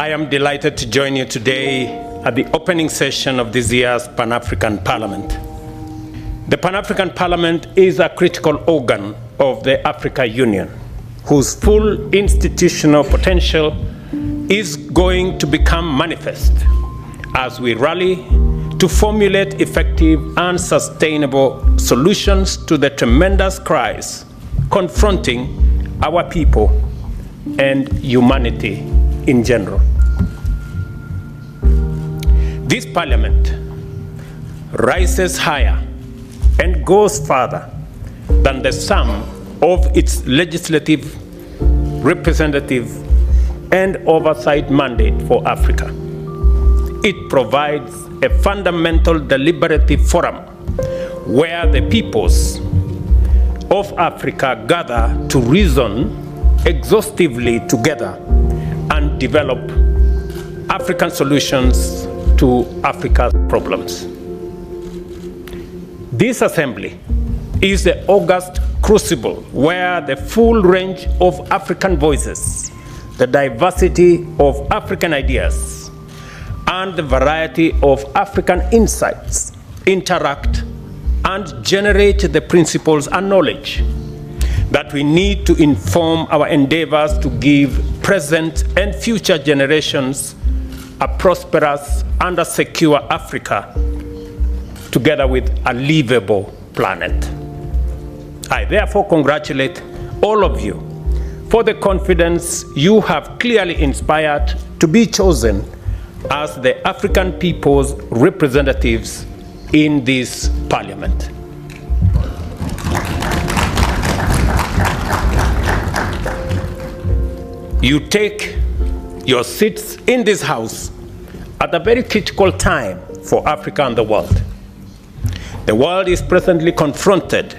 I am delighted to join you today at the opening session of this year's Pan-African Parliament. The Pan-African Parliament is a critical organ of the Africa Union, whose full institutional potential is going to become manifest as we rally to formulate effective and sustainable solutions to the tremendous cries confronting our people and humanity in general. This Parliament rises higher and goes further than the sum of its legislative, representative, and oversight mandate for Africa. It provides a fundamental deliberative forum where the peoples of Africa gather to reason exhaustively together and develop African solutions to Africa's problems. This assembly is the august crucible where the full range of African voices, the diversity of African ideas, and the variety of African insights interact and generate the principles and knowledge that we need to inform our endeavors to give present and future generations a prosperous and a secure Africa, together with a livable planet. I therefore congratulate all of you for the confidence you have clearly inspired to be chosen as the African people's representatives in this Parliament. You take your seats in this House at a very critical time for Africa and the world. The world is presently confronted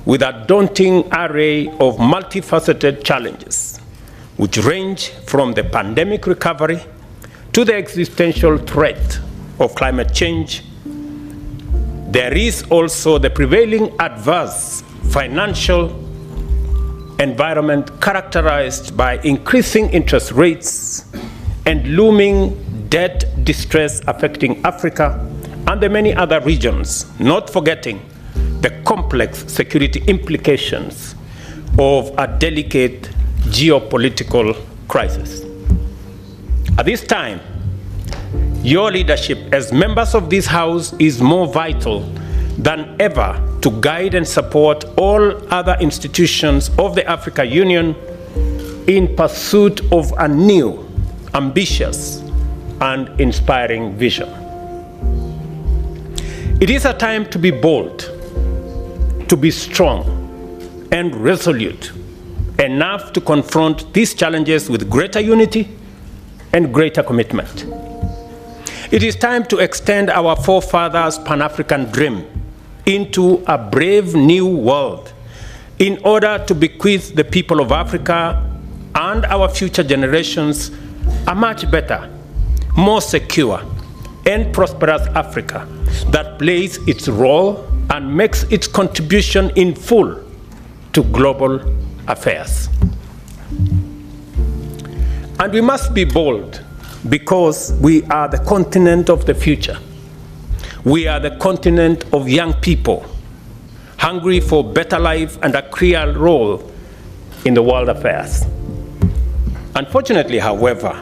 with a daunting array of multifaceted challenges, which range from the pandemic recovery to the existential threat of climate change. There is also the prevailing adverse financial environment characterized by increasing interest rates and looming debt distress affecting Africa and the many other regions, not forgetting the complex security implications of a delicate geopolitical crisis. At this time, your leadership as members of this House is more vital than ever to guide and support all other institutions of the Africa Union in pursuit of a new, ambitious, and inspiring vision. It is a time to be bold, to be strong and resolute enough to confront these challenges with greater unity and greater commitment. It is time to extend our forefathers' Pan-African dream into a brave new world in order to bequeath the people of Africa and our future generations a much better, more secure, and prosperous Africa that plays its role and makes its contribution in full to global affairs. And we must be bold because we are the continent of the future. We are the continent of young people, hungry for better life and a clear role in the world affairs. Unfortunately, however,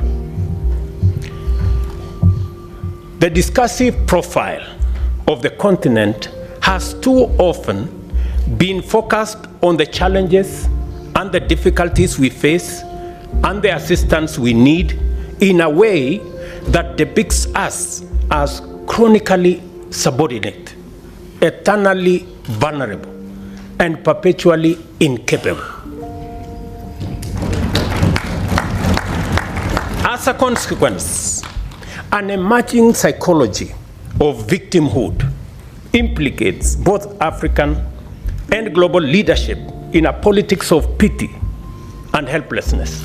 the discursive profile of the continent has too often been focused on the challenges and the difficulties we face and the assistance we need in a way that depicts us as chronically subordinate, eternally vulnerable, and perpetually incapable. As a consequence, an emerging psychology of victimhood implicates both African and global leadership in a politics of pity and helplessness.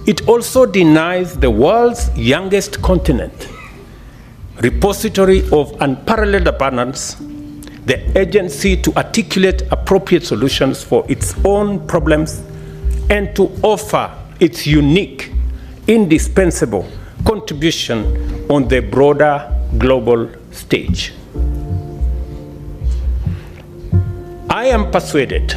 It also denies the world's youngest continent, repository of unparalleled abundance, the agency to articulate appropriate solutions for its own problems and to offer its unique indispensable contribution on the broader global stage. I am persuaded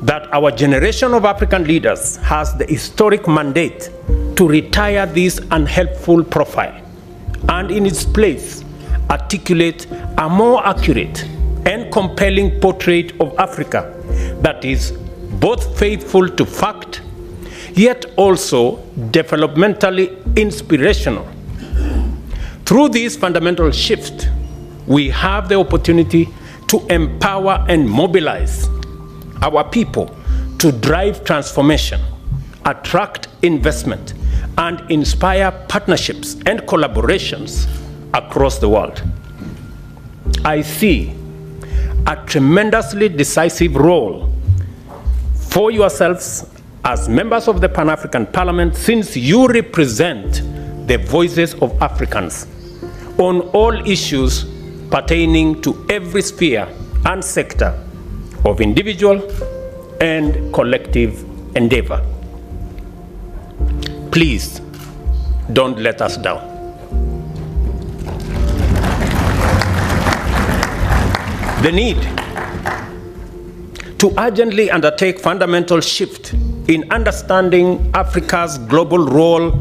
that our generation of African leaders has the historic mandate to retire this unhelpful profile and in its place articulate a more accurate and compelling portrait of Africa that is both faithful to fact, yet also developmentally inspirational. Through this fundamental shift, we have the opportunity to empower and mobilize our people to drive transformation, attract investment, and inspire partnerships and collaborations across the world. I see a tremendously decisive role for yourselves as members of the Pan-African Parliament, since you represent the voices of Africans on all issues pertaining to every sphere and sector of individual and collective endeavor. Please don't let us down. The need to urgently undertake fundamental shift in understanding Africa's global role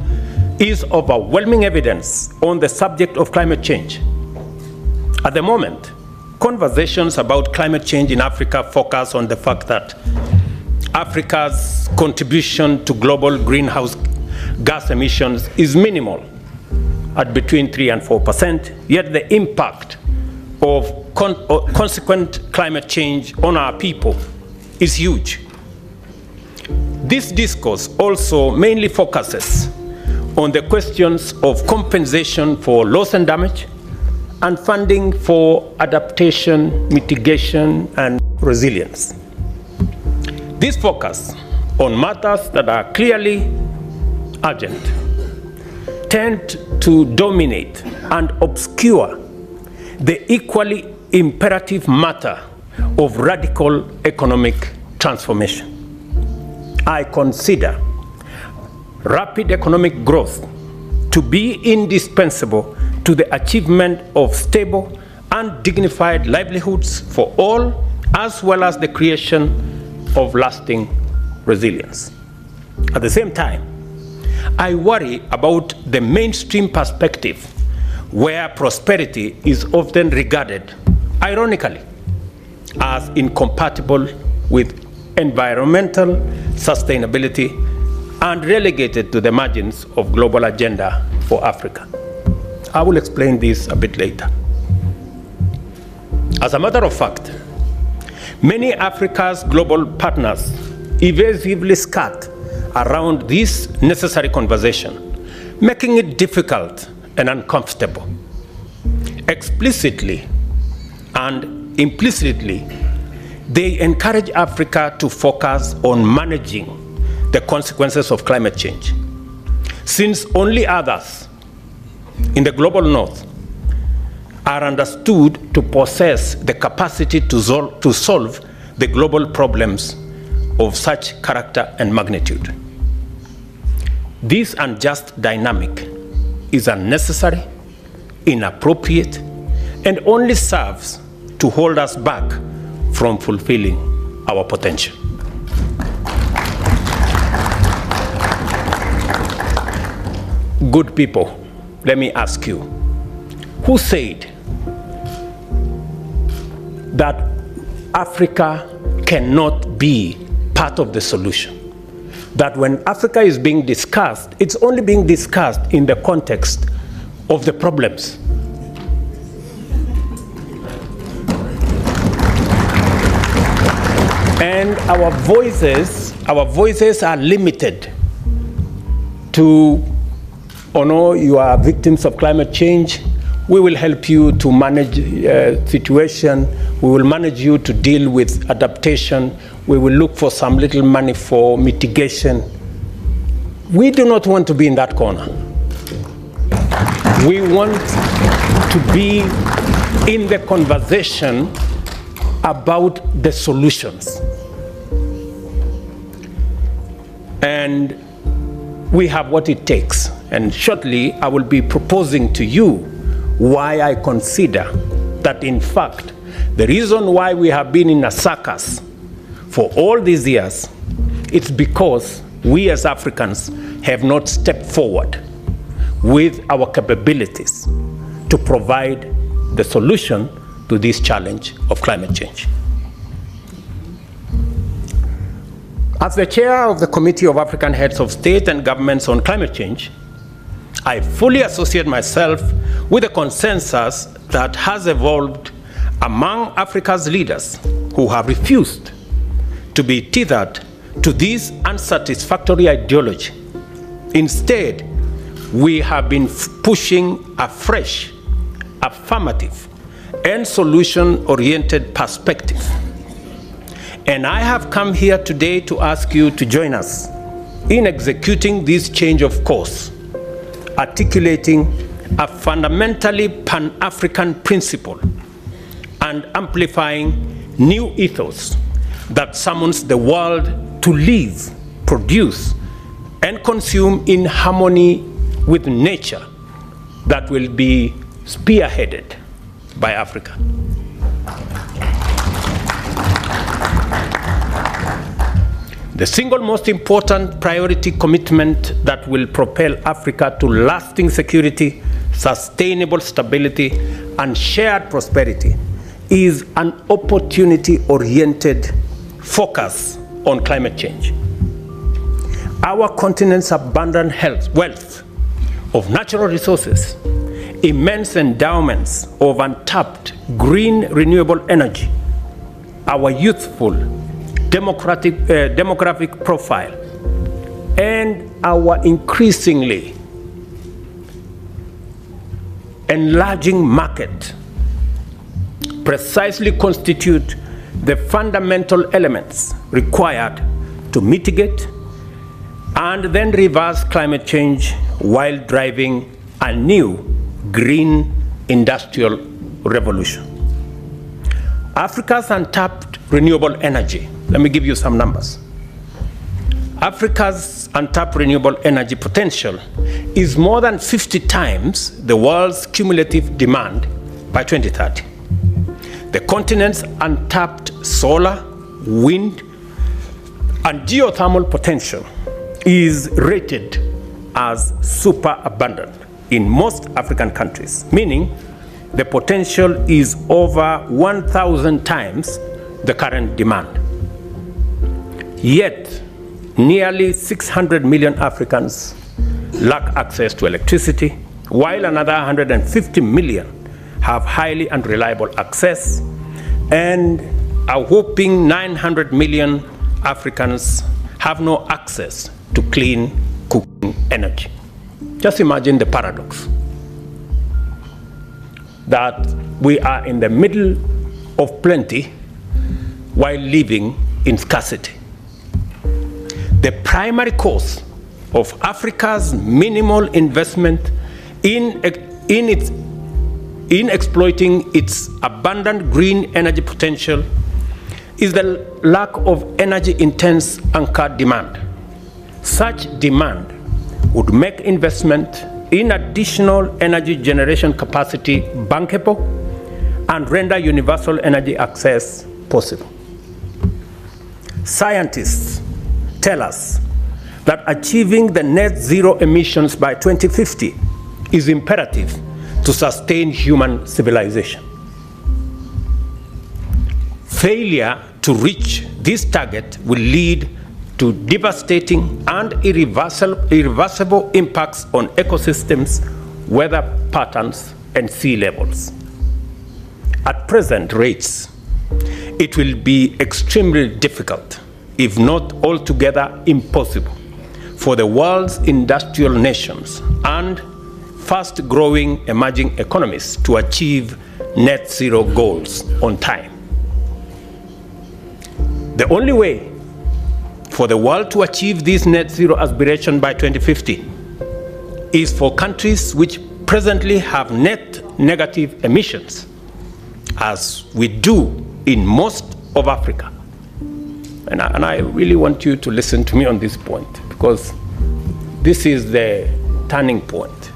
is overwhelming evidence on the subject of climate change. At the moment, conversations about climate change in Africa focus on the fact that Africa's contribution to global greenhouse gas emissions is minimal, at between 3 and 4%, yet the impact of consequent climate change on our people is huge. This discourse also mainly focuses on the questions of compensation for loss and damage, and funding for adaptation, mitigation, and resilience. This focus on matters that are clearly urgent tend to dominate and obscure the equally imperative matter of radical economic transformation. I consider rapid economic growth to be indispensable to the achievement of stable and dignified livelihoods for all, as well as the creation of lasting resilience. At the same time, I worry about the mainstream perspective where prosperity is often regarded, ironically, as incompatible with environmental sustainability and relegated to the margins of global agenda for Africa. I will explain this a bit later. As a matter of fact, many Africa's global partners evasively skirt around this necessary conversation, making it difficult and uncomfortable. Explicitly and implicitly, they encourage Africa to focus on managing the consequences of climate change, since only others in the global north are understood to possess the capacity to solve the global problems of such character and magnitude. This unjust dynamic is unnecessary, inappropriate, and only serves to hold us back from fulfilling our potential. Good people, let me ask you, who said that Africa cannot be part of the solution? That when Africa is being discussed, it's only being discussed in the context of the problems. And our voices are limited to, oh no, you are victims of climate change. We will help you to manage situation. We will manage you to deal with adaptation. We will look for some little money for mitigation. We do not want to be in that corner. We want to be in the conversation about the solutions. And we have what it takes. And shortly, I will be proposing to you why I consider that, in fact, the reason why we have been in a circus for all these years, it's because we as Africans have not stepped forward with our capabilities to provide the solution to this challenge of climate change. As the chair of the Committee of African Heads of State and Governments on Climate Change, I fully associate myself with the consensus that has evolved among Africa's leaders who have refused to be tethered to this unsatisfactory ideology. Instead, we have been pushing a fresh, affirmative, and solution-oriented perspective. And I have come here today to ask you to join us in executing this change of course, articulating a fundamentally Pan-African principle and amplifying new ethos that summons the world to live, produce, and consume in harmony with nature that will be spearheaded by Africa. The single most important priority commitment that will propel Africa to lasting security, sustainable stability, and shared prosperity is an opportunity-oriented focus on climate change. Our continent's abundant wealth of natural resources, immense endowments of untapped green renewable energy, our youthful demographic profile, and our increasingly enlarging market precisely constitute the fundamental elements required to mitigate and then reverse climate change while driving a new green industrial revolution. Africa's untapped renewable energy. Let me give you some numbers. Africa's untapped renewable energy potential is more than 50 times the world's cumulative demand by 2030. The continent's untapped solar, wind, and geothermal potential is rated as super abundant in most African countries, meaning the potential is over 1,000 times the current demand. Yet, nearly 600 million Africans lack access to electricity, while another 150 million have highly unreliable access, and a whopping 900 million Africans have no access to clean cooking energy. Just imagine the paradox that we are in the middle of plenty while living in scarcity. The primary cause of Africa's minimal investment in exploiting its abundant green energy potential is the lack of energy-intense anchor demand. Such demand would make investment in additional energy generation capacity bankable and render universal energy access possible. Scientists tell us that achieving the net zero emissions by 2050 is imperative to sustain human civilization. Failure to reach this target will lead to devastating and irreversible impacts on ecosystems, weather patterns, and sea levels. At present rates, it will be extremely difficult, if not altogether impossible, for the world's industrial nations and fast-growing emerging economies to achieve net zero goals on time. The only way for the world to achieve this net zero aspiration by 2050 is for countries which presently have net negative emissions, as we do in most of Africa. And I really want you to listen to me on this point, because this is the turning point.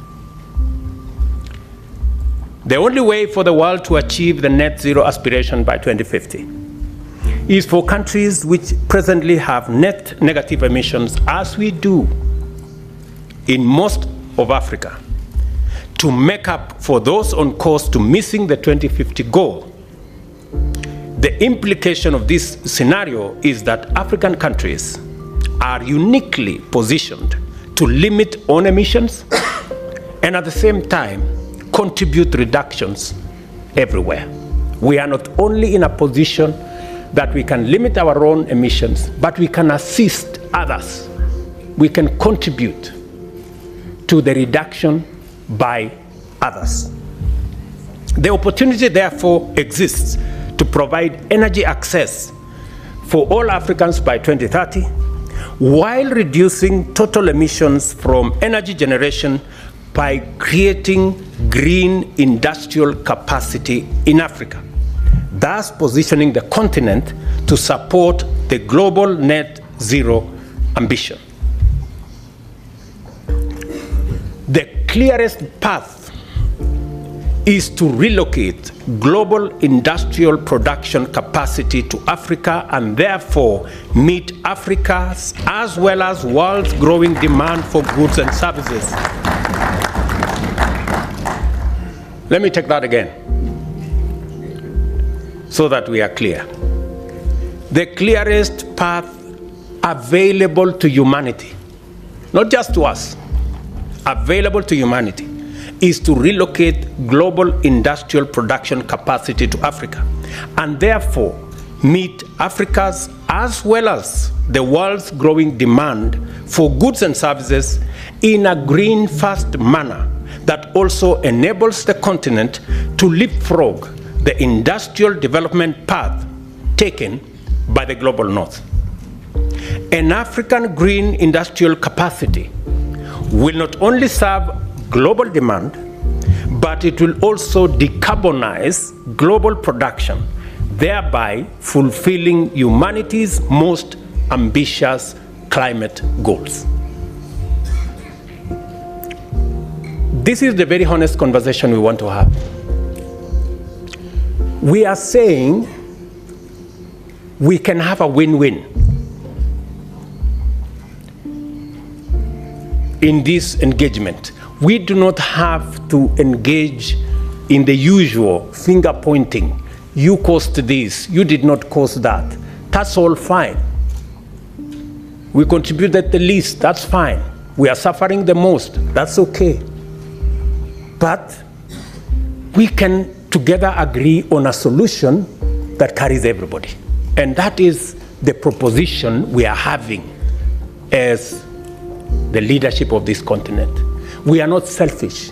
The only way for the world to achieve the net zero aspiration by 2050 is for countries which presently have net negative emissions, as we do in most of Africa, to make up for those on course to missing the 2050 goal. The implication of this scenario is that African countries are uniquely positioned to limit own emissions and at the same time contribute reductions everywhere. We are not only in a position that we can limit our own emissions, but we can assist others. We can contribute to the reduction by others. The opportunity, therefore, exists to provide energy access for all Africans by 2030, while reducing total emissions from energy generation by creating green industrial capacity in Africa, thus positioning the continent to support the global net zero ambition. The clearest path is to relocate global industrial production capacity to Africa and therefore meet Africa's as well as world's growing demand for goods and services. Let me take that again so that we are clear. The clearest path available to humanity, not just to us, available to humanity, is to relocate global industrial production capacity to Africa and therefore meet Africa's as well as the world's growing demand for goods and services in a green first manner that also enables the continent to leapfrog the industrial development path taken by the global north. An African green industrial capacity will not only serve global demand, but it will also decarbonize global production, thereby fulfilling humanity's most ambitious climate goals. This is the very honest conversation we want to have. We are saying we can have a win-win in this engagement. We do not have to engage in the usual finger pointing. You caused this, you did not cause that. That's all fine. We contributed the least, that's fine. We are suffering the most, that's okay. But we can together agree on a solution that carries everybody. And that is the proposition we are having as the leadership of this continent. We are not selfish.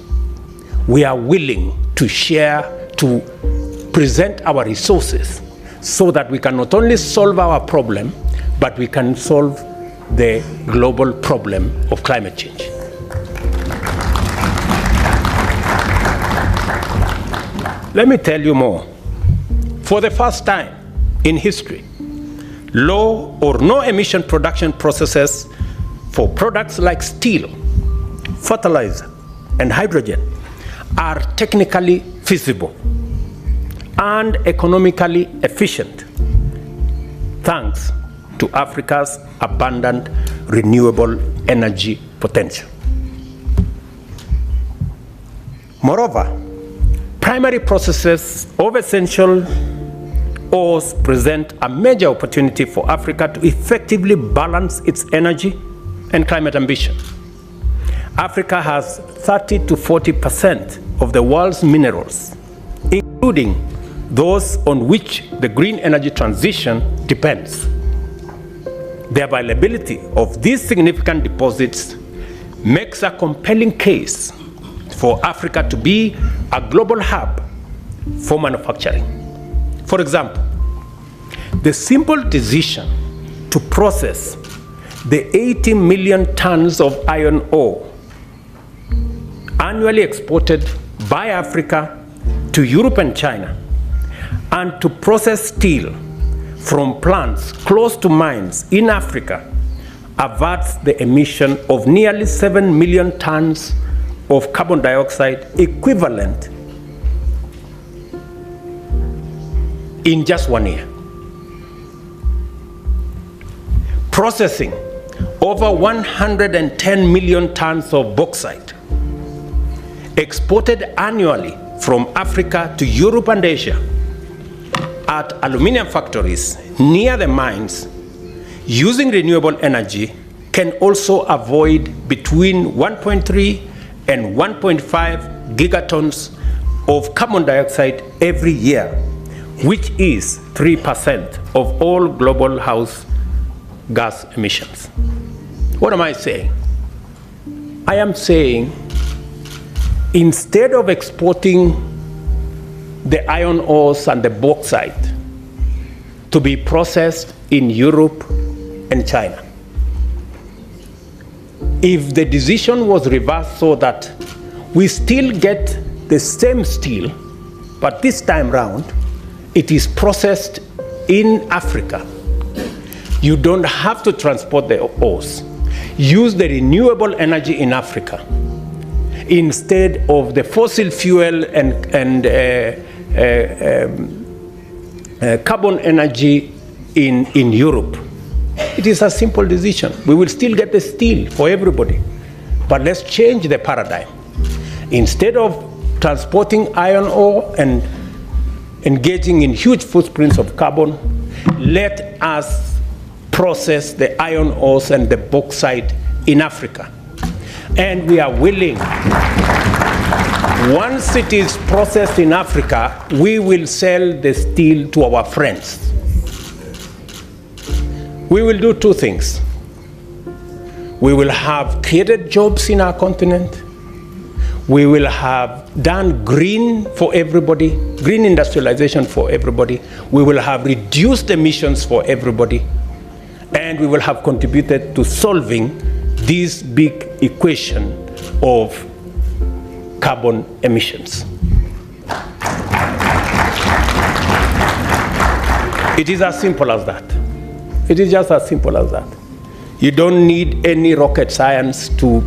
We are willing to share, to present our resources so that we can not only solve our problem, but we can solve the global problem of climate change. Let me tell you more. For the first time in history, low or no emission production processes for products like steel, fertilizer, and hydrogen are technically feasible and economically efficient, thanks to Africa's abundant renewable energy potential. Moreover, primary processes of essential ores present a major opportunity for Africa to effectively balance its energy and climate ambition. Africa has 30 to 40% of the world's minerals, including those on which the green energy transition depends. The availability of these significant deposits makes a compelling case for Africa to be a global hub for manufacturing. For example, the simple decision to process the 80 million tons of iron ore annually exported by Africa to Europe and China, and to process steel from plants close to mines in Africa averts the emission of nearly 7 million tons of carbon dioxide equivalent in just 1 year. Processing over 110 million tons of bauxite exported annually from Africa to Europe and Asia at aluminum factories near the mines using renewable energy can also avoid between 1.3 and 1.5 gigatons of carbon dioxide every year, which is 3% of all global house gas emissions. What am I saying? I am saying instead of exporting the iron ores and the bauxite to be processed in Europe and China, if the decision was reversed so that we still get the same steel, but this time round, it is processed in Africa, you don't have to transport the ores. Use the renewable energy in Africa instead of the fossil fuel and carbon energy in Europe. It is a simple decision. We will still get the steel for everybody, but let's change the paradigm. Instead of transporting iron ore and engaging in huge footprints of carbon, let us process the iron ores and the bauxite in Africa. And we are willing, once it is processed in Africa, we will sell the steel to our friends. We will do two things. We will have created jobs in our continent. We will have done green for everybody, green industrialization for everybody. We will have reduced emissions for everybody. And we will have contributed to solving this big equation of carbon emissions. It is as simple as that. It is just as simple as that. You don't need any rocket science to,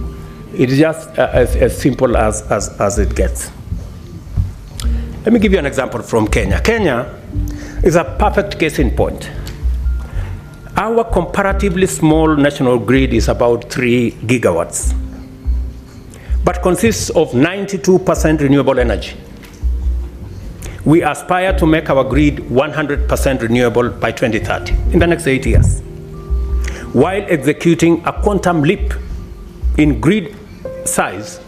it is just as simple as it gets. Let me give you an example from Kenya. Kenya is a perfect case in point. Our comparatively small national grid is about 3 gigawatts, but consists of 92% renewable energy. We aspire to make our grid 100% renewable by 2030, in the next 8 years, while executing a quantum leap in grid size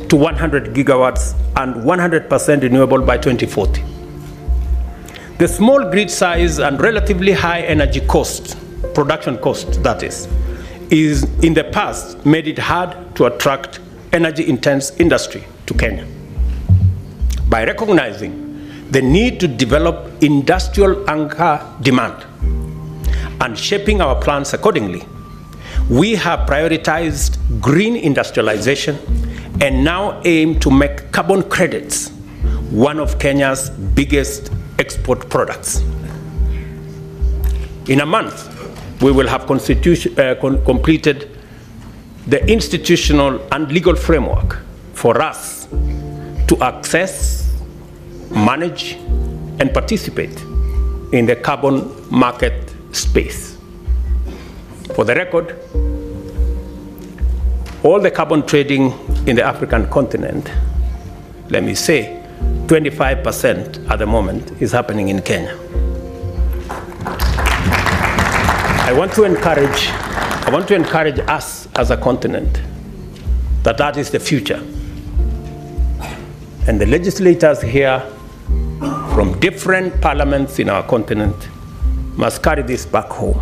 to 100 gigawatts and 100% renewable by 2040. The small grid size and relatively high energy cost, production cost that is in the past made it hard to attract energy-intense industry to Kenya. By recognizing the need to develop industrial anchor demand and shaping our plans accordingly, we have prioritized green industrialization and now aim to make carbon credits one of Kenya's biggest export products. In a month, we will have completed the institutional and legal framework for us to access, manage, and participate in the carbon market space. For the record, all the carbon trading in the African continent, let me say, 25% at the moment is happening in Kenya. I want to encourage us as a continent that is the future. And the legislators here from different parliaments in our continent must carry this back home.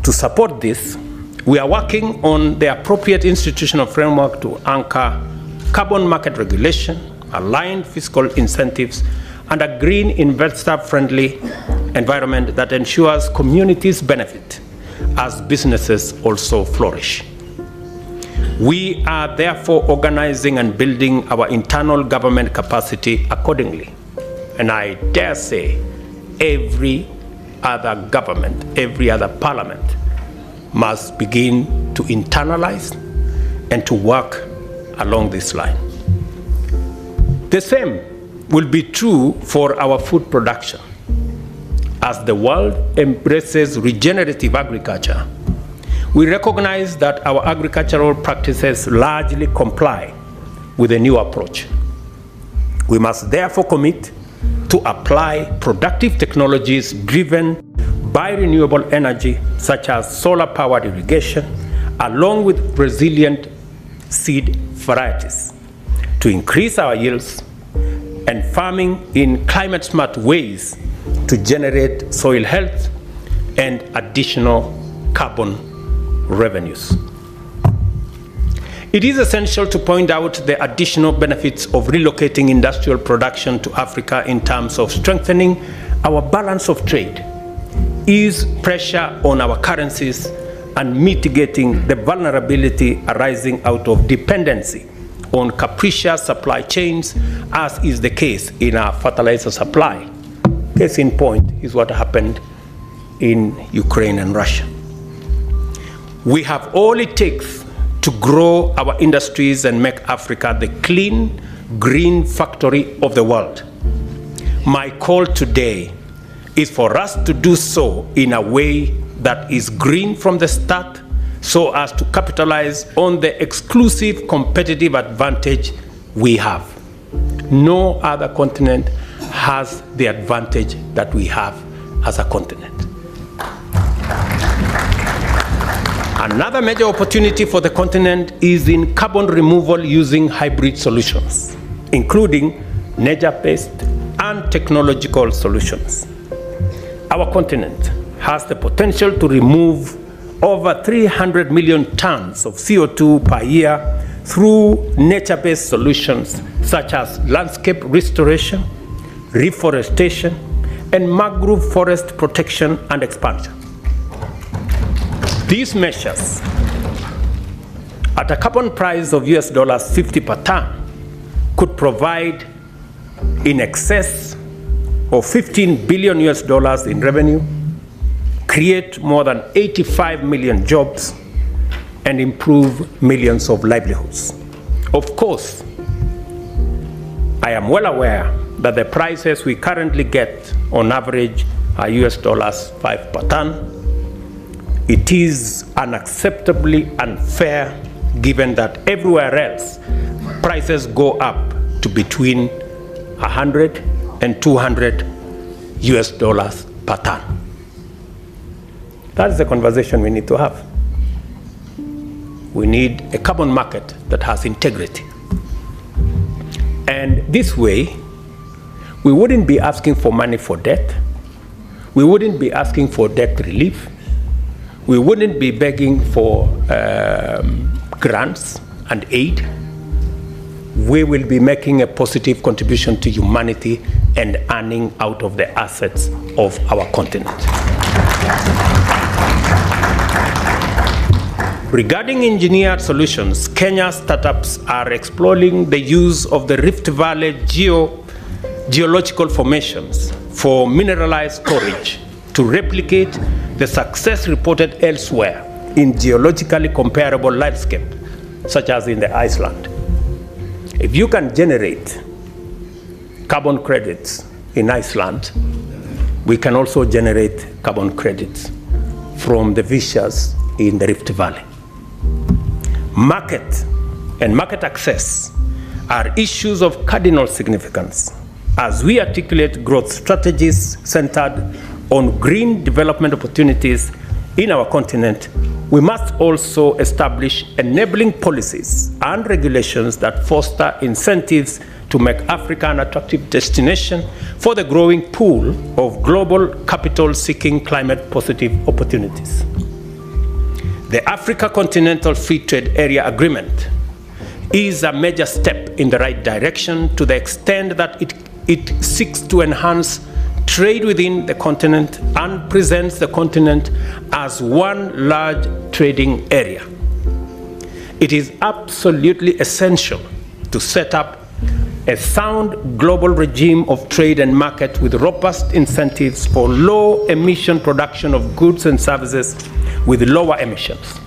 To support this, we are working on the appropriate institutional framework to anchor carbon market regulation, aligned fiscal incentives, and a green investor-friendly environment that ensures communities benefit as businesses also flourish. We are therefore organizing and building our internal government capacity accordingly. And I dare say every other government, every other parliament must begin to internalize and to work along this line. The same will be true for our food production. As the world embraces regenerative agriculture, we recognize that our agricultural practices largely comply with a new approach. We must therefore commit to apply productive technologies driven by renewable energy, such as solar-powered irrigation, along with resilient seed varieties, to increase our yields, and farming in climate-smart ways to generate soil health and additional carbon revenues. It is essential to point out the additional benefits of relocating industrial production to Africa in terms of strengthening our balance of trade, ease pressure on our currencies, and mitigating the vulnerability arising out of dependency on capricious supply chains, as is the case in our fertilizer supply. Case in point is what happened in Ukraine and Russia. We have all it takes to grow our industries and make Africa the clean, green factory of the world. My call today is for us to do so in a way that is green from the start, so as to capitalize on the exclusive competitive advantage we have. No other continent has the advantage that we have as a continent. Another major opportunity for the continent is in carbon removal using hybrid solutions, including nature-based and technological solutions. Our continent has the potential to remove over 300 million tons of CO2 per year through nature-based solutions such as landscape restoration, reforestation, and mangrove forest protection and expansion. These measures, at a carbon price of $50 per ton, could provide in excess of $15 billion in revenue, create more than 85 million jobs, and improve millions of livelihoods. Of course, I am well aware that the prices we currently get on average are $5 per ton. It is unacceptably unfair given that everywhere else prices go up to between $100 and $200 per ton. That's the conversation we need to have. We need a carbon market that has integrity. And this way, we wouldn't be asking for money for debt. We wouldn't be asking for debt relief. We wouldn't be begging for grants and aid. We will be making a positive contribution to humanity and earning out of the assets of our continent. Regarding engineered solutions, Kenya startups are exploring the use of the Rift Valley geological formations for mineralized storage to replicate the success reported elsewhere in geologically comparable landscape, such as in the Iceland. If you can generate carbon credits in Iceland, we can also generate carbon credits from the fissures in the Rift Valley. Market and market access are issues of cardinal significance as we articulate growth strategies centered on green development opportunities in our continent. We must also establish enabling policies and regulations that foster incentives to make Africa an attractive destination for the growing pool of global capital seeking climate positive opportunities. The Africa Continental Free Trade Area Agreement is a major step in the right direction to the extent that it seeks to enhance trade within the continent and presents the continent as one large trading area. It is absolutely essential to set up a sound global regime of trade and market with robust incentives for low emission production of goods and services with lower emissions.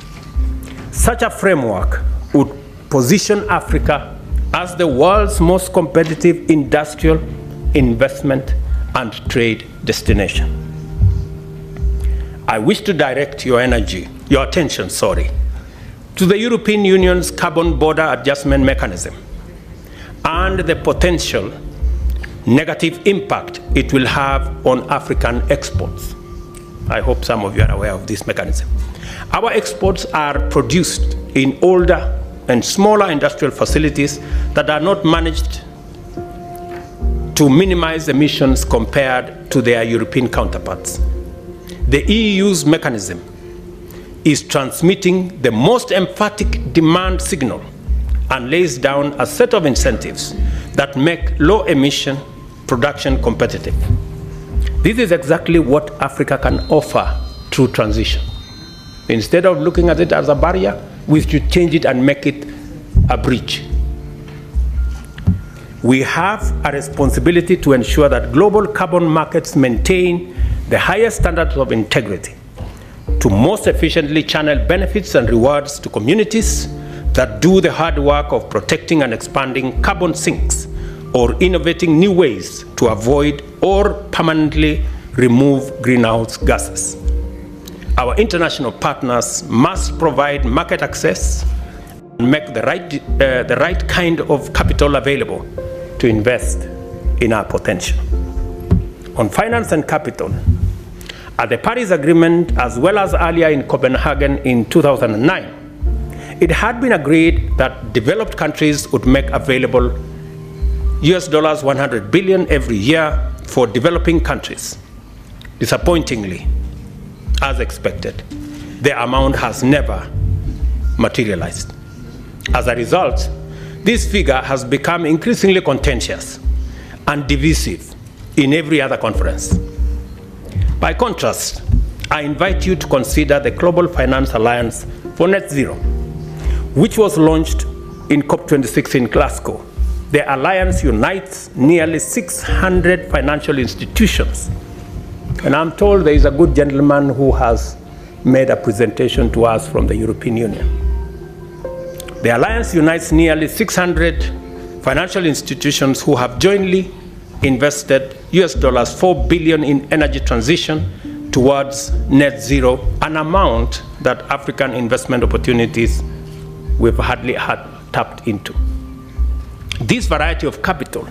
Such a framework would position Africa as the world's most competitive industrial, investment, and trade destination. I wish to direct your attention, to the European Union's carbon border adjustment mechanism and the potential negative impact it will have on African exports. I hope some of you are aware of this mechanism. Our exports are produced in older and smaller industrial facilities that are not managed to minimize emissions compared to their European counterparts. The EU's mechanism is transmitting the most emphatic demand signal and lays down a set of incentives that make low emission production competitive. This is exactly what Africa can offer through transition. Instead of looking at it as a barrier, we should change it and make it a bridge. We have a responsibility to ensure that global carbon markets maintain the highest standards of integrity to most efficiently channel benefits and rewards to communities that do the hard work of protecting and expanding carbon sinks or innovating new ways to avoid or permanently remove greenhouse gases. Our international partners must provide market access and make the right kind of capital available to invest in our potential. On finance and capital, at the Paris Agreement, as well as earlier in Copenhagen in 2009, it had been agreed that developed countries would make available US $100 billion every year for developing countries. Disappointingly, as expected, the amount has never materialized. As a result, this figure has become increasingly contentious and divisive in every other conference. By contrast, I invite you to consider the Global Finance Alliance for Net Zero, which was launched in COP26 in Glasgow. The alliance unites nearly 600 financial institutions. And I'm told there is a good gentleman who has made a presentation to us from the European Union. The alliance unites nearly 600 financial institutions who have jointly invested US $4 billion in energy transition towards net zero, an amount that African investment opportunities we've hardly had tapped into. This variety of capital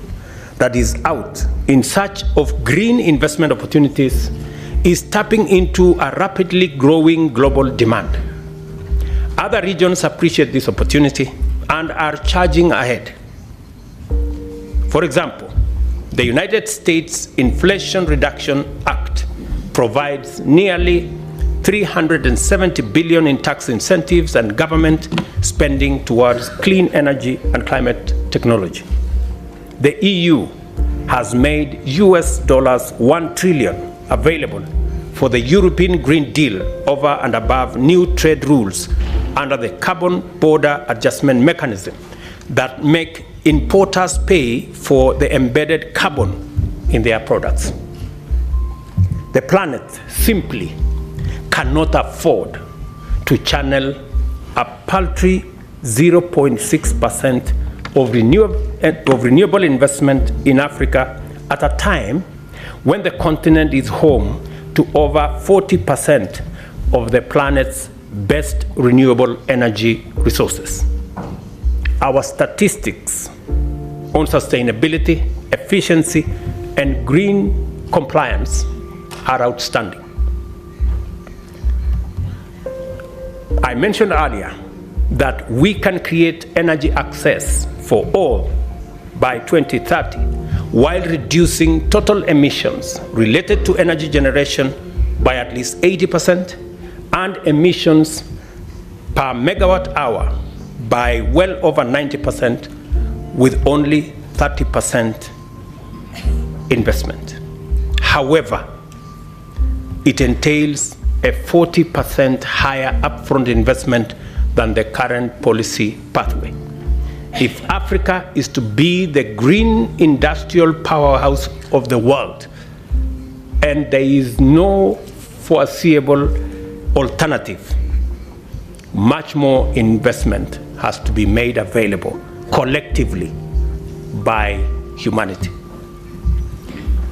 that is out in search of green investment opportunities is tapping into a rapidly growing global demand. Other regions appreciate this opportunity and are charging ahead. For example, the United States Inflation Reduction Act provides nearly $370 billion in tax incentives and government spending towards clean energy and climate technology. The EU has made US $1 trillion available for the European Green Deal over and above new trade rules under the Carbon Border Adjustment Mechanism that make importers pay for the embedded carbon in their products. The planet simply cannot afford to channel a paltry 0.6% of renewable investment in Africa at a time when the continent is home to over 40% of the planet's best renewable energy resources. Our statistics on sustainability, efficiency, and green compliance are outstanding. I mentioned earlier that we can create energy access for all by 2030 while reducing total emissions related to energy generation by at least 80% and emissions per megawatt hour by well over 90% with only 30% investment. However, it entails a 40% higher upfront investment than the current policy pathway. if Africa is to be the green industrial powerhouse of the world, and there is no foreseeable alternative, much more investment has to be made available collectively by humanity.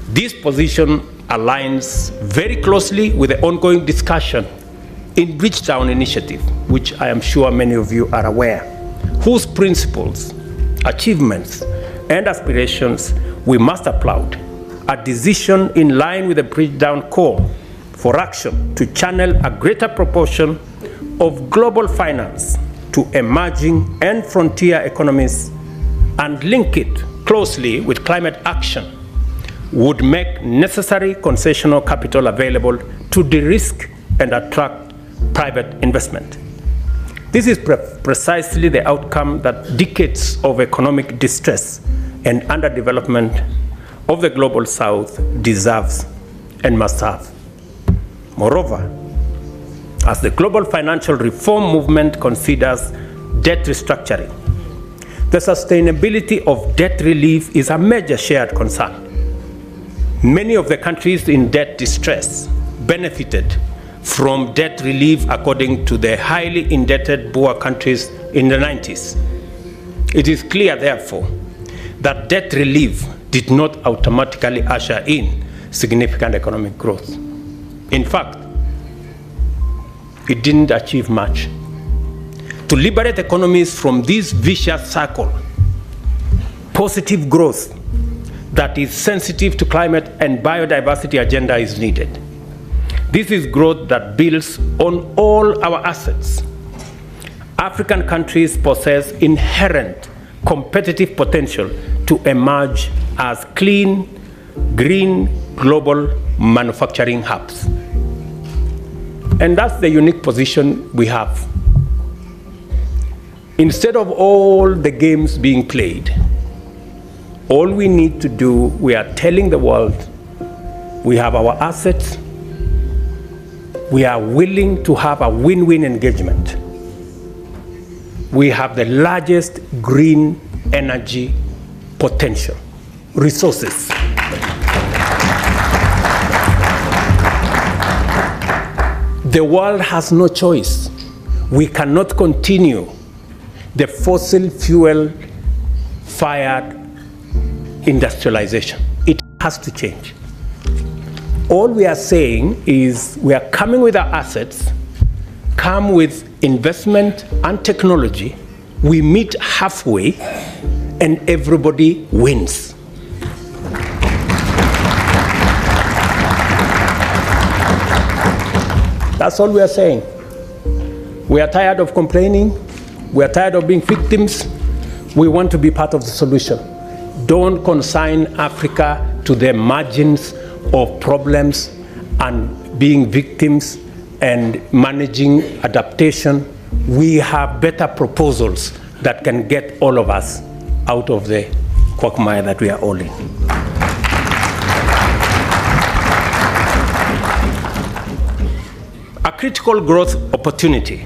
This position aligns very closely with the ongoing discussion in Bridgetown Initiative, which I am sure many of you are aware, whose principles, achievements, and aspirations we must applaud. A decision in line with the Bridgetown call for action to channel a greater proportion of global finance to emerging and frontier economies and link it closely with climate action would make necessary concessional capital available to de-risk and attract private investment. This is precisely the outcome that decades of economic distress and underdevelopment of the global South deserves and must have. Moreover, as the global financial reform movement considers debt restructuring, the sustainability of debt relief is a major shared concern. Many of the countries in debt distress benefited from debt relief according to the highly indebted poor countries in the 90s. It is clear, therefore, that debt relief did not automatically usher in significant economic growth. In fact, it didn't achieve much. To liberate economies from this vicious cycle, positive growth that is sensitive to climate and biodiversity agenda is needed. This is growth that builds on all our assets. African countries possess inherent competitive potential to emerge as clean, green, global manufacturing hubs. And that's the unique position we have. Instead of all the games being played, all we need to do, we are telling the world, we have our assets, we are willing to have a win-win engagement. We have the largest green energy potential, resources. The world has no choice. We cannot continue the fossil fuel fired industrialization. It has to change. All we are saying is we are coming with our assets, come with investment and technology, we meet halfway, and everybody wins. That's all we are saying. We are tired of complaining. We are tired of being victims. We want to be part of the solution. Don't consign Africa to the margins of problems and being victims and managing adaptation. We have better proposals that can get all of us out of the quagmire that we are all in. A critical growth opportunity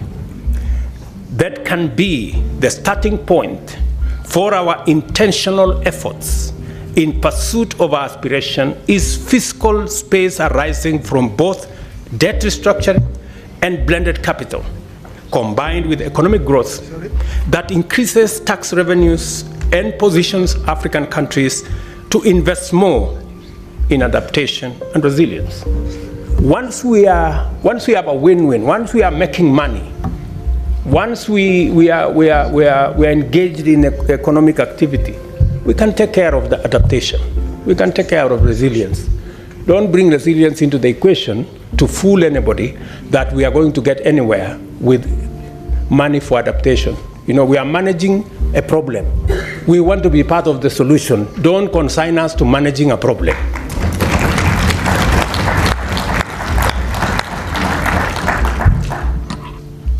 that can be the starting point for our intentional efforts in pursuit of our aspiration is fiscal space arising from both debt restructuring and blended capital, combined with economic growth that increases tax revenues and positions African countries to invest more in adaptation and resilience. Once we have a win-win, once we are making money, once we are engaged in economic activity, we can take care of the adaptation. We can take care of resilience. Don't bring resilience into the equation to fool anybody that we are going to get anywhere with money for adaptation. You know, we are managing a problem. We want to be part of the solution. Don't consign us to managing a problem.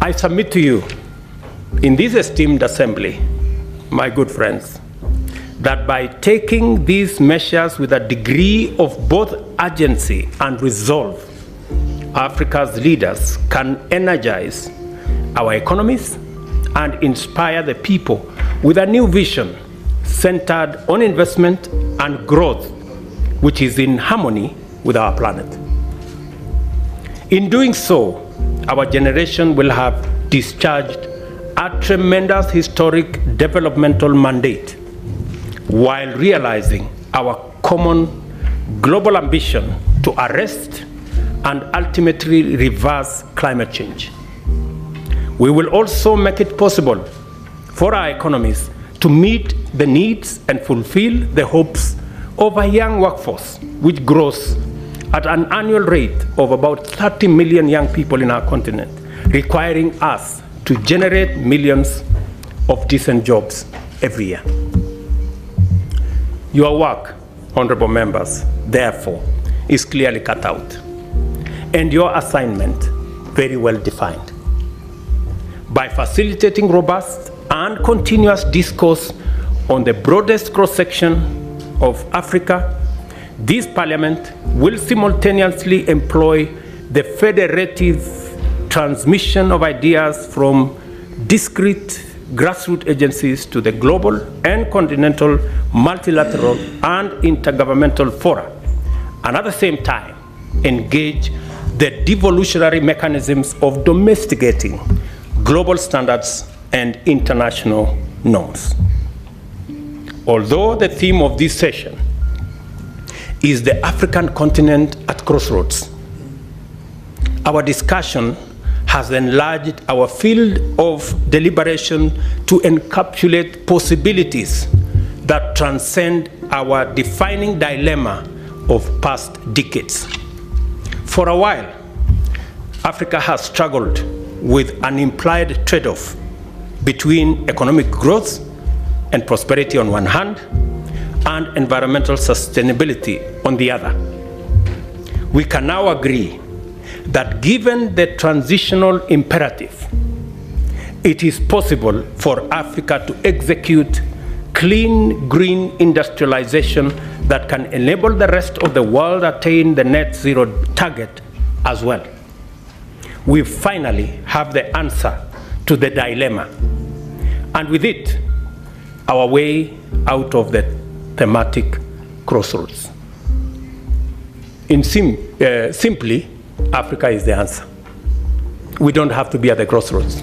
I submit to you, in this esteemed assembly, my good friends, that by taking these measures with a degree of both urgency and resolve, Africa's leaders can energize our economies and inspire the people with a new vision centered on investment and growth, which is in harmony with our planet. In doing so, our generation will have discharged a tremendous historic developmental mandate while realizing our common global ambition to arrest and ultimately reverse climate change. We will also make it possible for our economies to meet the needs and fulfill the hopes of a young workforce, which grows at an annual rate of about 30 million young people in our continent, requiring us to generate millions of decent jobs every year. Your work, honorable members, therefore, is clearly cut out, and your assignment very well defined. By facilitating robust and continuous discourse on the broadest cross-section of Africa, this Parliament will simultaneously employ the federative transmission of ideas from discrete grassroots agencies to the global and continental, multilateral and intergovernmental fora, and at the same time engage the devolutionary mechanisms of domesticating global standards and international norms. Although the theme of this session is the African continent at crossroads, our discussion has enlarged our field of deliberation to encapsulate possibilities that transcend our defining dilemma of past decades. For a while, Africa has struggled with an implied trade-off between economic growth and prosperity on one hand, and environmental sustainability on the other. We can now agree that given the transitional imperative, it is possible for Africa to execute clean, green industrialization that can enable the rest of the world attain the net zero target as well. We finally have the answer to the dilemma, and with it, our way out of the thematic crossroads. Simply, Africa is the answer. We don't have to be at the crossroads.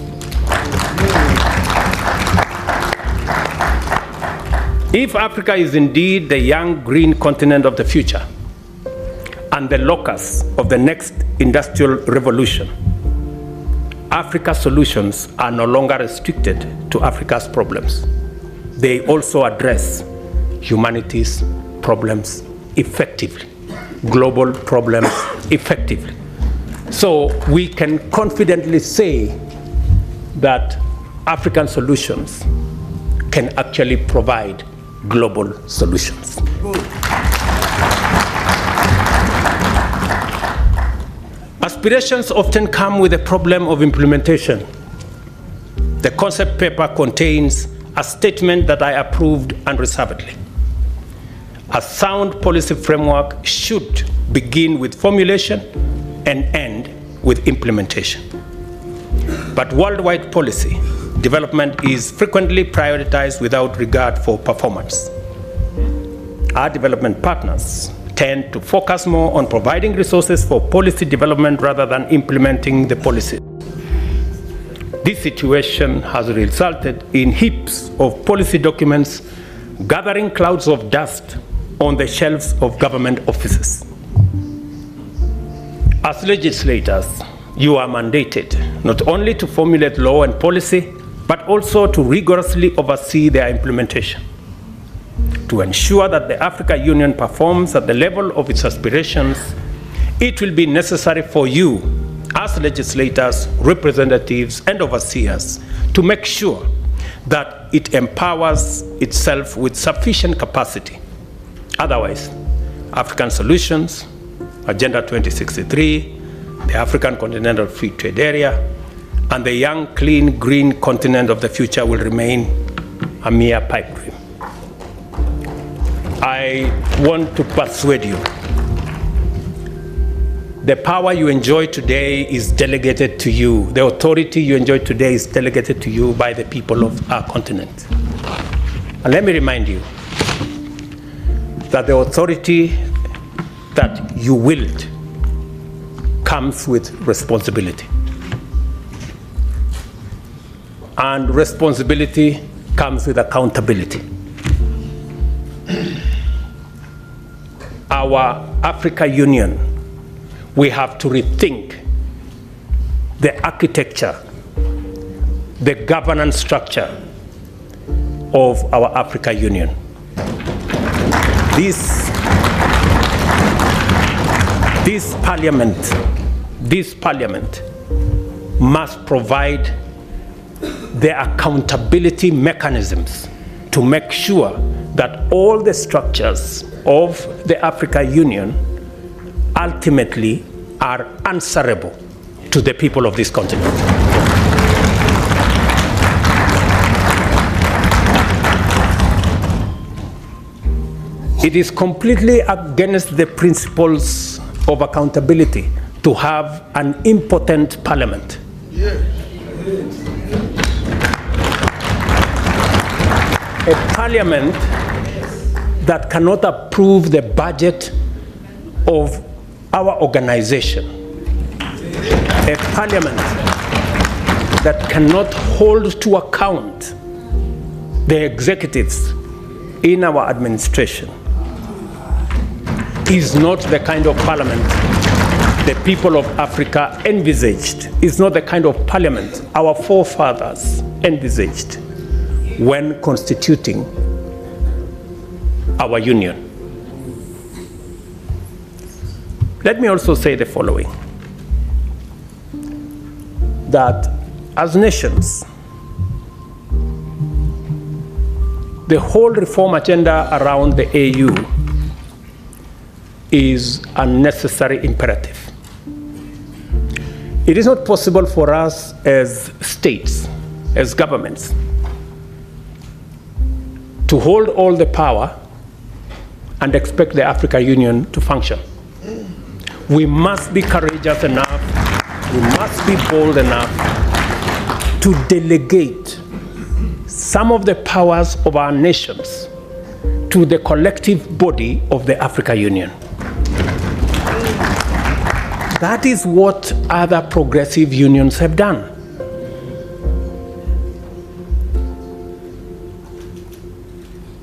If Africa is indeed the young green continent of the future and the locus of the next industrial revolution, Africa's solutions are no longer restricted to Africa's problems. They also address humanity's problems effectively, global problems effectively. So we can confidently say that African solutions can actually provide global solutions. Aspirations often come with a problem of implementation. The concept paper contains a statement that I approved unreservedly. A sound policy framework should begin with formulation and end with implementation. But worldwide policy development is frequently prioritized without regard for performance. Our development partners tend to focus more on providing resources for policy development rather than implementing the policy. This situation has resulted in heaps of policy documents gathering clouds of dust on the shelves of government offices. As legislators, you are mandated not only to formulate law and policy, but also to rigorously oversee their implementation. To ensure that the African Union performs at the level of its aspirations, it will be necessary for you, as legislators, representatives, and overseers, to make sure that it empowers itself with sufficient capacity. Otherwise, African solutions, Agenda 2063, the African Continental Free Trade Area, and the young, clean, green continent of the future will remain a mere pipe dream. I want to persuade you. The power you enjoy today is delegated to you. The authority you enjoy today is delegated to you by the people of our continent. And let me remind you that the authority that you wield comes with responsibility. And responsibility comes with accountability. Our Africa Union, we have to rethink the architecture, the governance structure of our Africa Union. This parliament must provide the accountability mechanisms to make sure that all the structures of the Africa Union ultimately are answerable to the people of this continent. It is completely against the principles of accountability to have an impotent parliament. A parliament that cannot approve the budget of our organization. A parliament that cannot hold to account the executives in our administration is not the kind of parliament the people of Africa envisaged. Is not the kind of parliament our forefathers envisaged when constituting our union. Let me also say the following, that as nations, the whole reform agenda around the AU is a necessary imperative. It is not possible for us as states, as governments, to hold all the power and expect the African Union to function. We must be courageous enough, we must be bold enough to delegate some of the powers of our nations to the collective body of the African Union. That is what other progressive unions have done.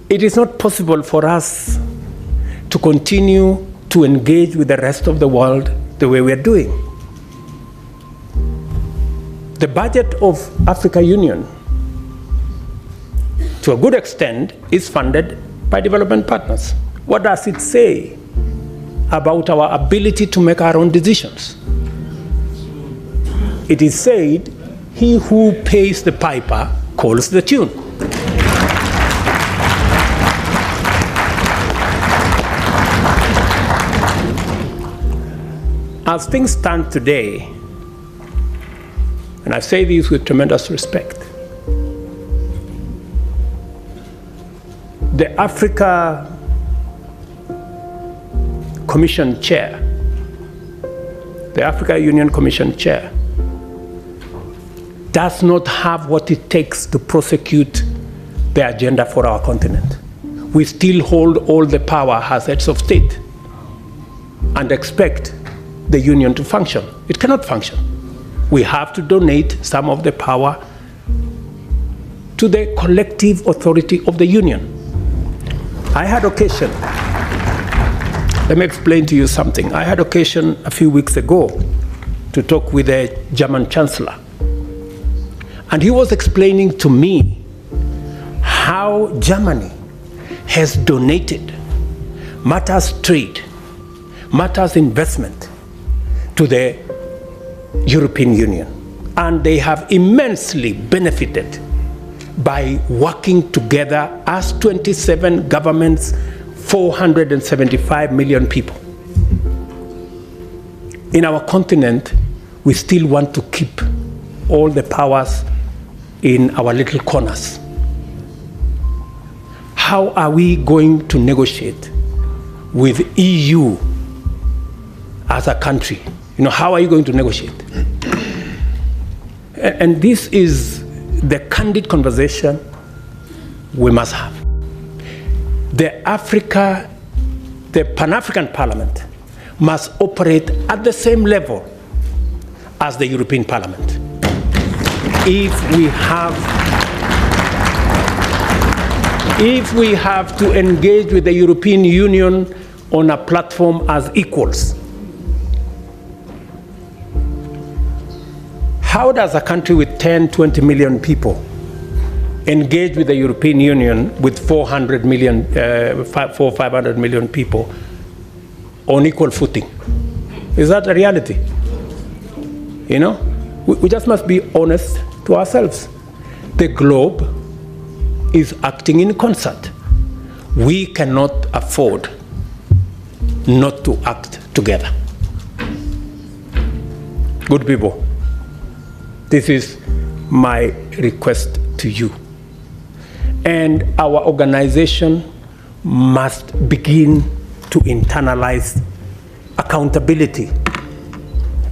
It is not possible for us to continue to engage with the rest of the world the way we are doing. The budget of Africa Union, to a good extent, is funded by development partners. What does it say about our ability to make our own decisions? It is said, he who pays the piper calls the tune. As things stand today, and I say this with tremendous respect, the Africa Commission Chair, the Africa Union Commission Chair, does not have what it takes to prosecute the agenda for our continent. We still hold all the power as heads of state and expect the union to function. It cannot function. We have to donate some of the power to the collective authority of the union. I had occasion, let me explain to you something. I had occasion a few weeks ago to talk with the German Chancellor, and he was explaining to me how Germany has donated matters trade, matters investment to the European Union. And they have immensely benefited by working together as 27 governments, 475 million people. In our continent, we still want to keep all the powers in our little corners. How are we going to negotiate with EU as a country? You know, how are you going to negotiate? And this is the candid conversation we must have. the Pan-African Parliament must operate at the same level as the European Parliament. If we have to engage with the European Union on a platform as equals, how does a country with 10, 20 million people engage with the European Union with 500 million people on equal footing? Is that a reality? You know, we just must be honest to ourselves. The globe is acting in concert. We cannot afford not to act together. Good people, this is my request to you. And our organization must begin to internalize accountability.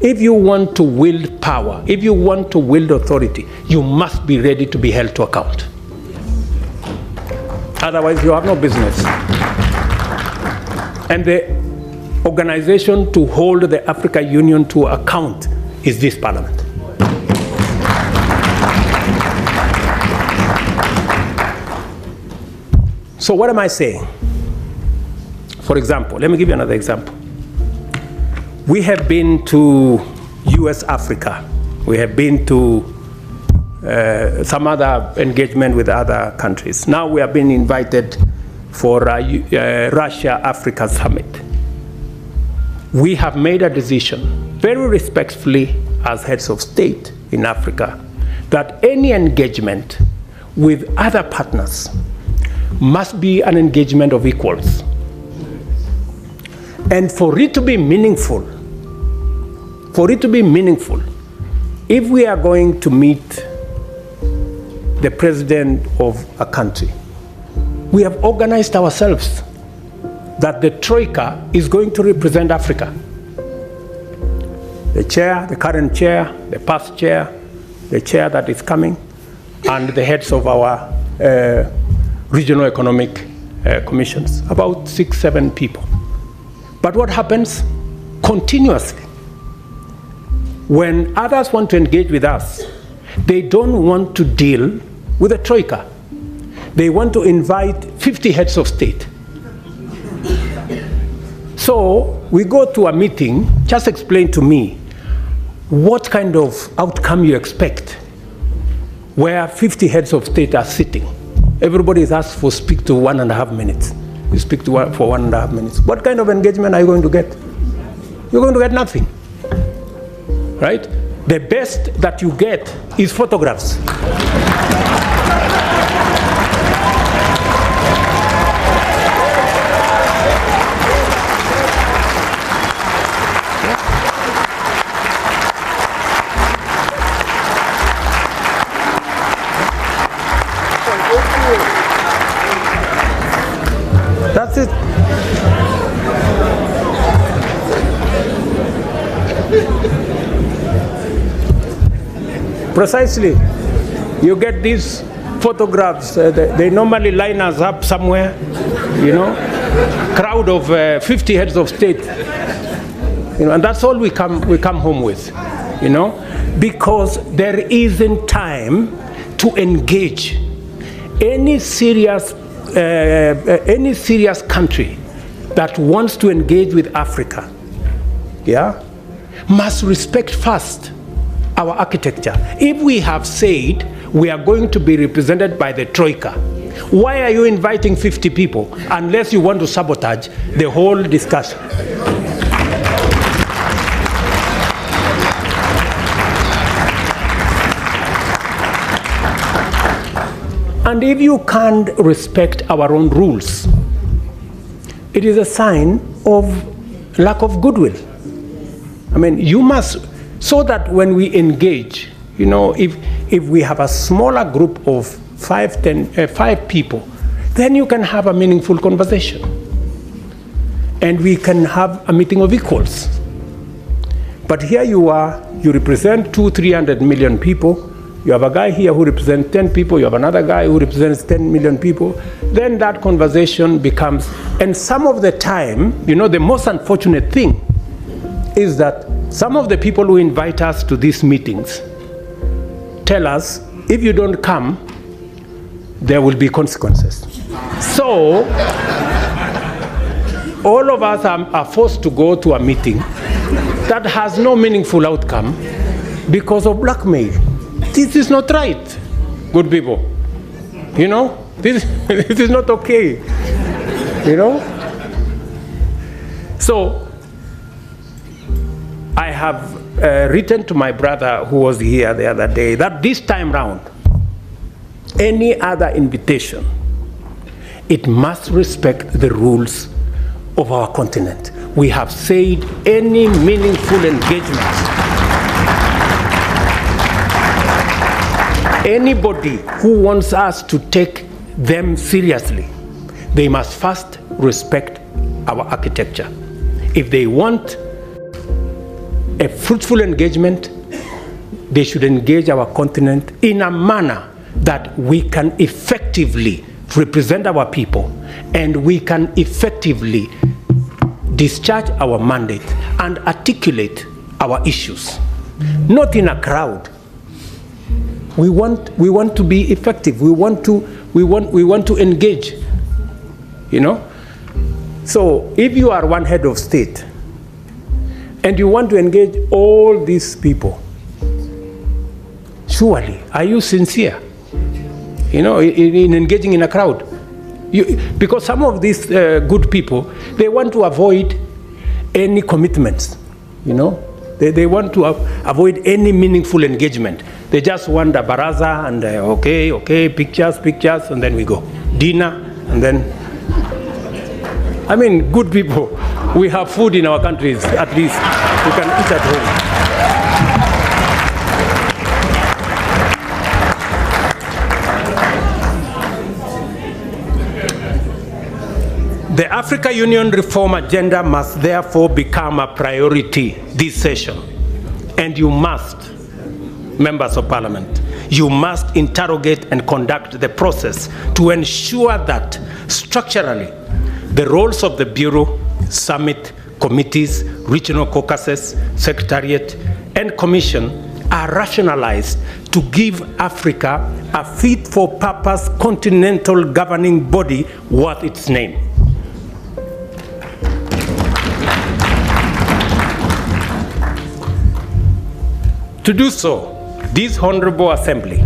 If you want to wield power, if you want to wield authority, you must be ready to be held to account. Otherwise, you have no business. And the organization to hold the African Union to account is this Parliament. So what am I saying? For example, let me give you another example. We have been to US Africa. We have been to some other engagement with other countries. Now we have been invited for Russia-Africa Summit. We have made a decision, very respectfully as heads of state in Africa, that any engagement with other partners must be an engagement of equals. And for it to be meaningful, if we are going to meet the president of a country, we have organized ourselves that the Troika is going to represent Africa. The chair, the current chair, the past chair, the chair that is coming, and the heads of our regional economic commissions, about 6, 7 people. But what happens continuously? When others want to engage with us, they don't want to deal with the Troika. They want to invite 50 heads of state. So we go to a meeting, just explain to me what kind of outcome you expect where 50 heads of state are sitting. Everybody is asked for speak to 1.5 minutes. You speak to for 1.5 minutes. What kind of engagement are you going to get? You're going to get nothing, right? The best that you get is photographs. That's it. Precisely. You get these photographs, they normally line us up somewhere, you know, crowd of 50 heads of state, you know, and that's all we come home with, you know, because there isn't time to engage. Any serious country that wants to engage with Africa, yeah, must respect first our architecture. If we have said we are going to be represented by the Troika, why are you inviting 50 people unless you want to sabotage the whole discussion? And if you can't respect our own rules, it is a sign of lack of goodwill. I mean, you must, so that when we engage, you know, if we have a smaller group of 5 people, then you can have a meaningful conversation. And we can have a meeting of equals. But here you are, you represent 200-300 million people, You have a guy here who represents 10 people, you have another guy who represents 10 million people, then that conversation becomes, and some of the time, you know, the most unfortunate thing is that some of the people who invite us to these meetings tell us, if you don't come, there will be consequences. So, all of us are forced to go to a meeting that has no meaningful outcome because of blackmail. This is not right, good people. You know, this is not okay, you know? So, I have written to my brother who was here the other day that this time round, any other invitation, it must respect the rules of our continent. We have said any meaningful engagement, anybody who wants us to take them seriously, they must first respect our architecture. If they want a fruitful engagement, they should engage our continent in a manner that we can effectively represent our people and we can effectively discharge our mandate and articulate our issues. Not in a crowd. We want to be effective. We want to engage. You know? So if you are one head of state and you want to engage all these people, surely, are you sincere? You know, in engaging in a crowd? Because some of these good people, they want to avoid any commitments, you know? They want to avoid any meaningful engagement. They just want a baraza and okay, pictures, and then we go. Dinner, and then, I mean, good people. We have food in our countries, at least. We can eat at home. The Africa Union reform agenda must therefore become a priority this session. And you must, members of parliament, you must interrogate and conduct the process to ensure that structurally the roles of the Bureau, Summit, committees, regional caucuses, Secretariat, and Commission are rationalized to give Africa a fit-for-purpose continental governing body worth its name. To do so, this Honorable Assembly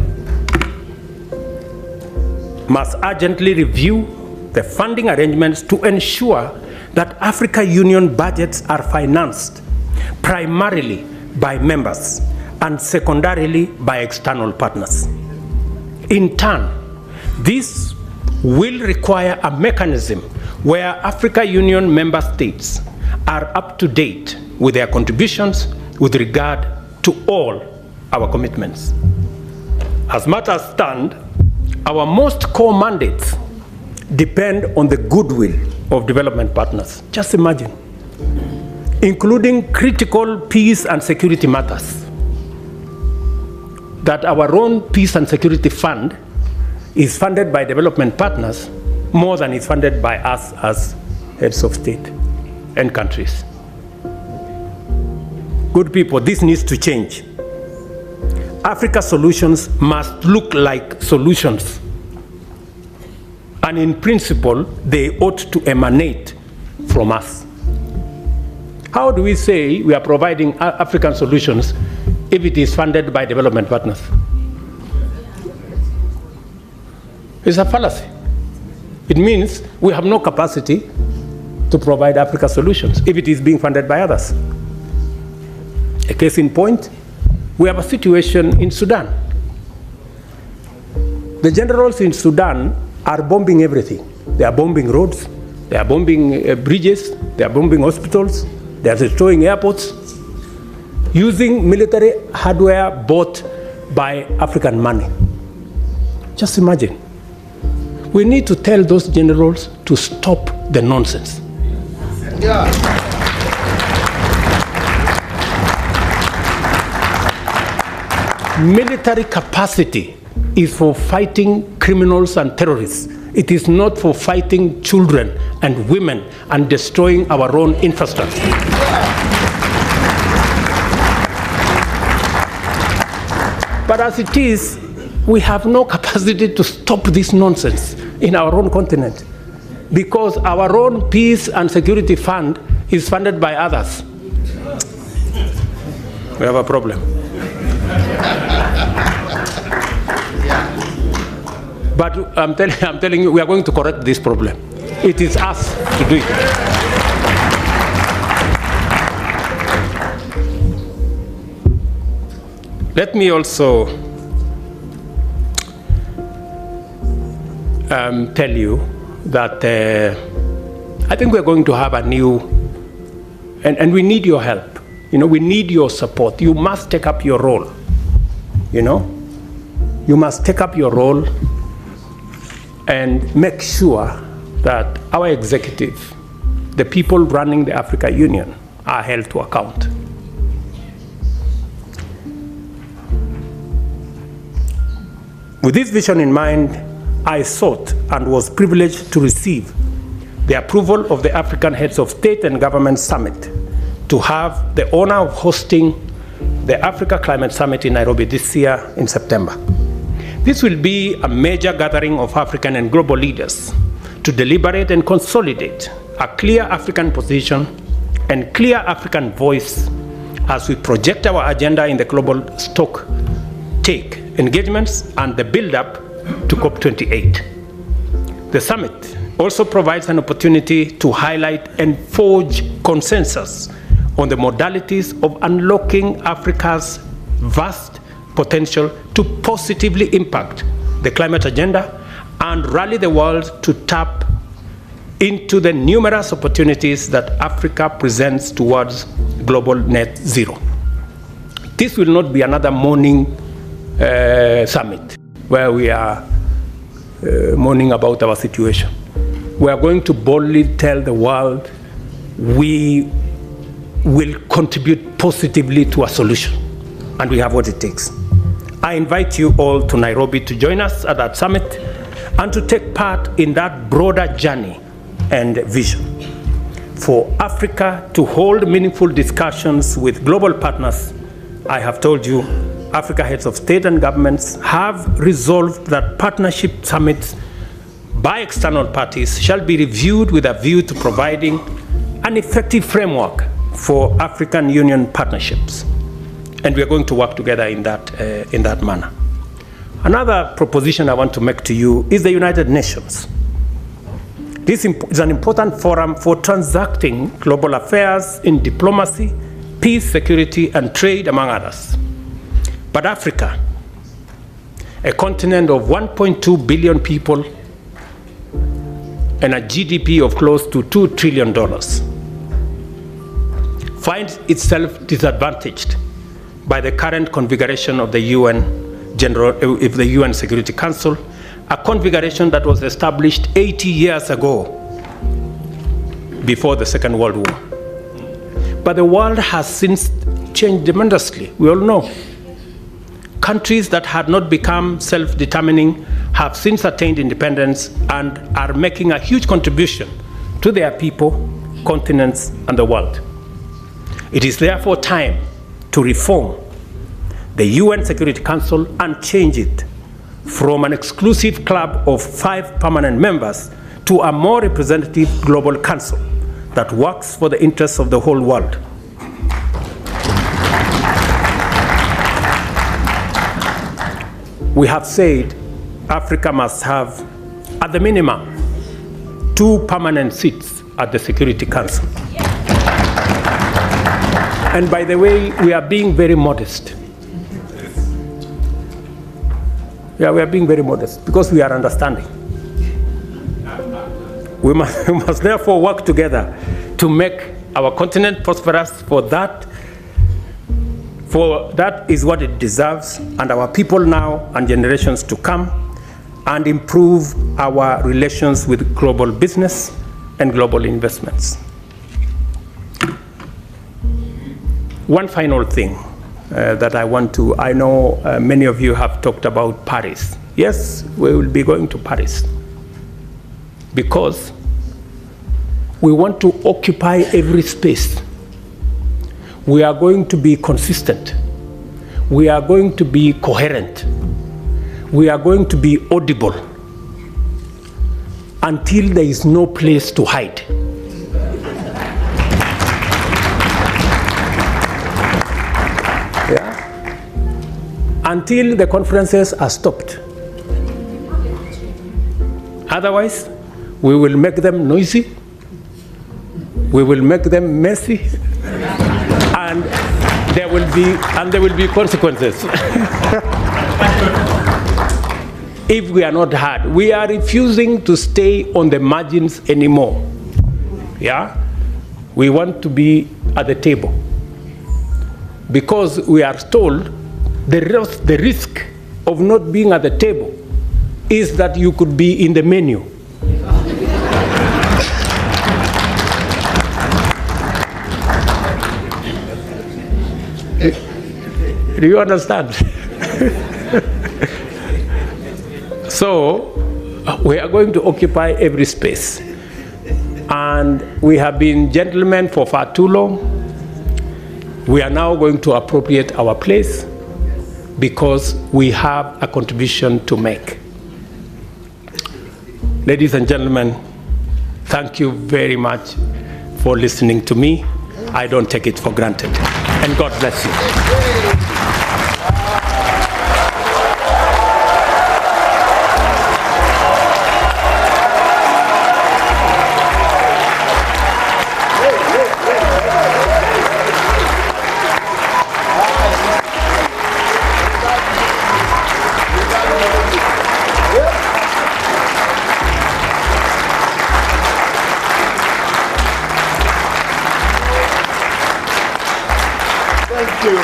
must urgently review the funding arrangements to ensure that Africa Union budgets are financed primarily by members and secondarily by external partners. In turn, this will require a mechanism where Africa Union member states are up to date with their contributions with regard to all our commitments. As matters stand, our most core mandates depend on the goodwill of development partners. Just imagine, including critical peace and security matters, that our own peace and security fund is funded by development partners more than is funded by us as heads of state and countries. Good people, this needs to change. Africa solutions must look like solutions. And in principle, they ought to emanate from us. How do we say we are providing African solutions if it is funded by development partners? It's a fallacy. It means we have no capacity to provide Africa solutions if it is being funded by others. A case in point, we have a situation in Sudan. The generals in Sudan are bombing everything. They are bombing roads, they are bombing bridges, they are bombing hospitals, they are destroying airports, using military hardware bought by African money. Just imagine. We need to tell those generals to stop the nonsense. Yeah. Military capacity is for fighting criminals and terrorists. It is not for fighting children and women and destroying our own infrastructure. But as it is, we have no capacity to stop this nonsense in our own continent because our own peace and security fund is funded by others. We have a problem. But I'm telling you, we are going to correct this problem. It is us to do it. Let me also tell you that I think we're going to have a new, and we need your help. You know, we need your support. You must take up your role. You know, you must take up your role and make sure that our executive, the people running the Africa Union, are held to account. With this vision in mind, I sought and was privileged to receive the approval of the African Heads of State and Government Summit to have the honor of hosting the Africa Climate Summit in Nairobi this year in September. This will be a major gathering of African and global leaders to deliberate and consolidate a clear African position and clear African voice as we project our agenda in the global stock-take engagements and the build-up to COP28. The summit also provides an opportunity to highlight and forge consensus on the modalities of unlocking Africa's vast potential to positively impact the climate agenda and rally the world to tap into the numerous opportunities that Africa presents towards global net zero. This will not be another morning summit where we are mourning about our situation. We are going to boldly tell the world we will contribute positively to a solution, and we have what it takes. I invite you all to Nairobi to join us at that summit and to take part in that broader journey and vision for Africa to hold meaningful discussions with global partners. I have told you, Africa heads of state and governments have resolved that partnership summits by external parties shall be reviewed with a view to providing an effective framework for African Union partnerships. And we are going to work together in that manner. Another proposition I want to make to you is the United Nations. This is an important forum for transacting global affairs in diplomacy, peace, security, and trade, among others. But Africa, a continent of 1.2 billion people and a GDP of close to $2 trillion, finds itself disadvantaged by the current configuration of the UN Security Council, a configuration that was established 80 years ago, before the Second World War. But the world has since changed tremendously, we all know. Countries that had not become self-determining have since attained independence and are making a huge contribution to their people, continents, and the world. It is therefore time to reform the UN Security Council and change it from an exclusive club of 5 permanent members to a more representative global council that works for the interests of the whole world. We have said Africa must have, at the minimum, 2 permanent seats at the Security Council. And by the way, we are being very modest. Yeah, we are being very modest because we are understanding. We must therefore work together to make our continent prosperous, for that is what it deserves, and our people now and generations to come, and improve our relations with global business and global investments. One final thing. that I want to. I know many of you have talked about Paris. Yes, we will be going to Paris because we want to occupy every space. We are going to be consistent. We are going to be coherent. We are going to be audible until there is no place to hide. Yeah? Until the conferences are stopped. Otherwise, we will make them noisy, we will make them messy, and there will be consequences. If we are not heard, we are refusing to stay on the margins anymore. Yeah? We want to be at the table. Because we are told the risk of not being at the table is that you could be in the menu. Do you understand? So, we are going to occupy every space. And we have been gentlemen for far too long. We are now going to appropriate our place because we have a contribution to make. Ladies and gentlemen, thank you very much for listening to me. I don't take it for granted. And God bless you. Thank you.